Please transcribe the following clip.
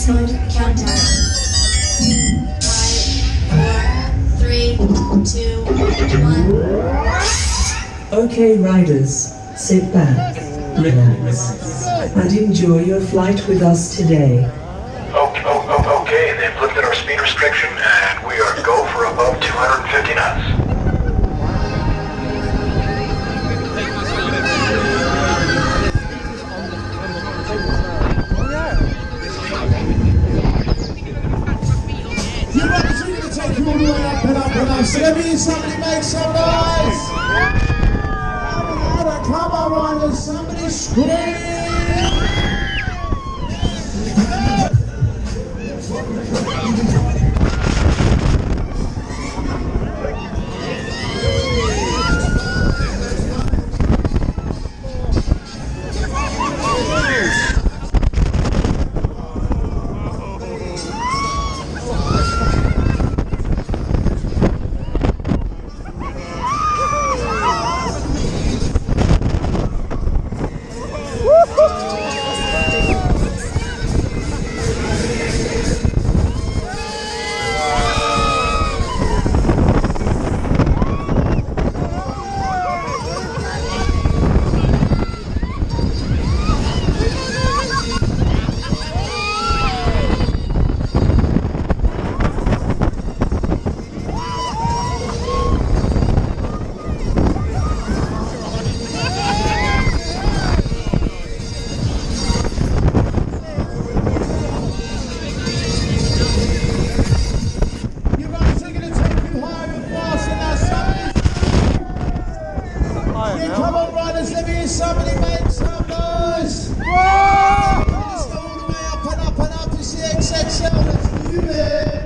episode countdown. 5, 4, 3, 2, 1. Okay, riders, sit back, relax, and enjoy your flight with us today. Okay, they've lifted our speed restriction and we are go for above 250 knots. So let me somebody make some noise! Come on, riders, somebody scream! Come on, riders, let me hear somebody make some noise! Whoa! Let's go all the way up and up and up. It's the XXL, let's do it!